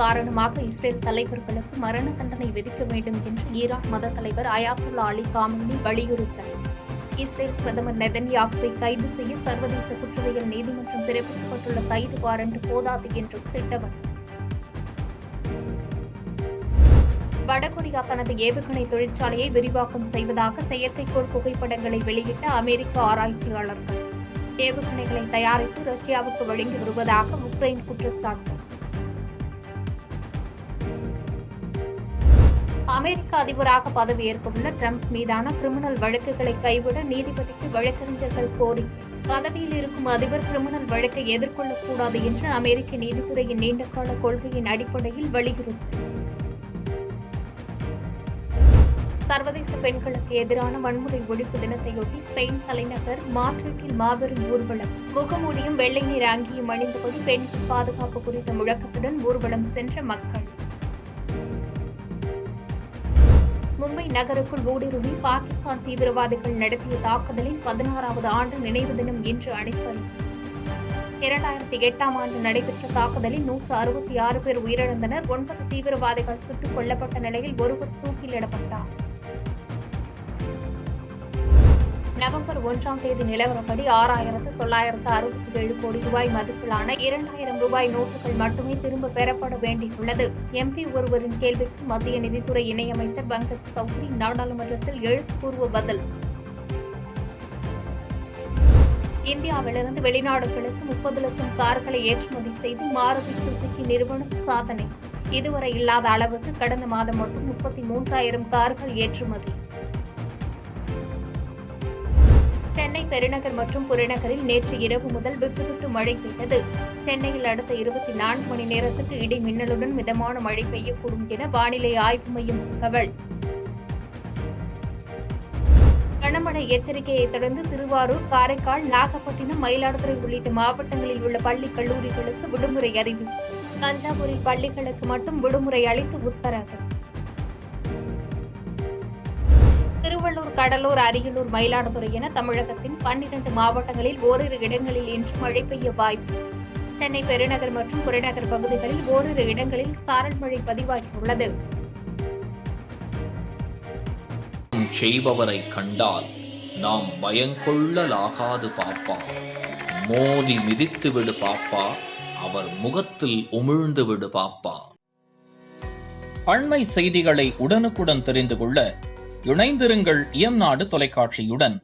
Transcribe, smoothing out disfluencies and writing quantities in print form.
காரணமாக இஸ்ரேல் தலைவர்களுக்கு மரண தண்டனை விதிக்க வேண்டும் என்று ஈரான் மத தலைவர் அயாத்துல்லா அலி காமெனி வலியுறுத்தினார். இஸ்ரேல் பிரதமர் நெதன்யாகுவை கைது செய்ய சர்வதேச குற்றவியல் நீதிமன்றம் பிறப்பிக்கப்பட்டுள்ள கைது வாரண்ட் போதாது என்றும் திட்டவட்டார். வடகொரியா தனது ஏவுகணை தொழிற்சாலையை விரிவாக்கம் செய்வதாக செயற்கைக்கோள் புகைப்படங்களை வெளியிட்ட அமெரிக்க ஆராய்ச்சியாளர்கள் ஏவுகணைகளை தயாரித்து ரஷ்யாவுக்கு வழங்கி வருவதாக உக்ரைன் குற்றச்சாட்டு. அமெரிக்க அதிபராக பதவியேற்கவுள்ள டிரம்ப் மீதான கிரிமினல் வழக்குகளை கைவிட நீதிபதிக்கு வழக்கறிஞர்கள் கோரிக்கை. பதவியில் இருக்கும் அதிபர் கிரிமினல் வழக்கை எதிர்கொள்ளக்கூடாது என்று அமெரிக்க நீதித்துறையின் நீண்டகால கொள்கையின் அடிப்படையில் வலியுறுத்தல். சர்வதேச பெண்களுக்கு எதிரான வன்முறை ஒழிப்பு தினத்தையொட்டி ஸ்பெயின் தலைநகர் மாட்ரிட்டில் மாபெரும் ஊர்வலம். முகமூடியும் வெள்ளை நிற அங்கியும் அணிந்தபடி பெண்கள் பாதுகாப்பு குறித்த முழக்கத்துடன் ஊர்வலம் சென்ற மக்கள். மும்பை நகருக்குள் ஊடுருவி பாகிஸ்தான் தீவிரவாதிகள் நடத்திய தாக்குதலின் 16வது ஆண்டு நினைவு தினம் இன்று அனுசரிப்பு. 2008ஆம் ஆண்டு நடைபெற்ற தாக்குதலில் 166 பேர் உயிரிழந்தனர். 9 தீவிரவாதிகள் சுட்டுக் கொல்லப்பட்ட நிலையில் ஒருவர் தூக்கிலிடப்பட்டார். நவம்பர் 1ஆம் தேதி நிலவரப்படி 6,967 கோடி ரூபாய் மதிப்பிலான 2,000 ரூபாய் நோட்டுகள் மட்டுமே திரும்ப பெறப்பட வேண்டியுள்ளது. எம்பி ஒருவரின் கேள்விக்கு மத்திய நிதித்துறை இணையமைச்சர் பங்கஜ் சௌத்ரி நாடாளுமன்றத்தில் எழுத்துப்பூர்வ பதில். இந்தியாவிலிருந்து வெளிநாடுகளுக்கு 30 லட்சம் கார்களை ஏற்றுமதி செய்து மாருதி சுசுகி நிறுவனம் சாதனை. இதுவரை இல்லாத அளவுக்கு கடந்த மாதம் மட்டும் 33,000 கார்கள் ஏற்றுமதி. சென்னை பெருநகர் மற்றும் புறநகரில் நேற்று இரவு முதல் விட்டுவிட்டு மழை பெய்தது. சென்னையில் அடுத்த 24 மணி நேரத்துக்கு இடி மின்னலுடன் மிதமான மழை பெய்யக்கூடும் என வானிலை ஆய்வு மையம் தகவல். கனமழை எச்சரிக்கையை தொடர்ந்து திருவாரூர், காரைக்கால், நாகப்பட்டினம், மயிலாடுதுறை உள்ளிட்ட மாவட்டங்களில் உள்ள பள்ளி கல்லூரிகளுக்கு விடுமுறை அறிவிப்பு. தஞ்சாவூரில் பள்ளிகளுக்கு மட்டும் விடுமுறை அளித்து உத்தரவு. திருவள்ளூர், கடலூர், அரியலூர், மயிலாடுதுறை என தமிழகத்தின் 12 மாவட்டங்களில் ஓரிரு இடங்களில் இன்று மழை பெய்ய வாய்ப்பு. சென்னை பெருநகர் மற்றும் புறநகர் பகுதிகளில் ஓரிரு இடங்களில் சாரல் மழை பதிவாகியுள்ளது. செய்பவரை கண்டால் நாம் பயங்கொள்ளலாகாது பாப்பா, மோதி மிதித்து விடு பாப்பா, அவர் முகத்தில் உமிழ்ந்து விடு பாப்பா. அண்மை செய்திகளை உடனுக்குடன் தெரிந்து கொள்ள இணைந்திருங்கள் இயம்நாடு தொலைக்காட்சியுடன்.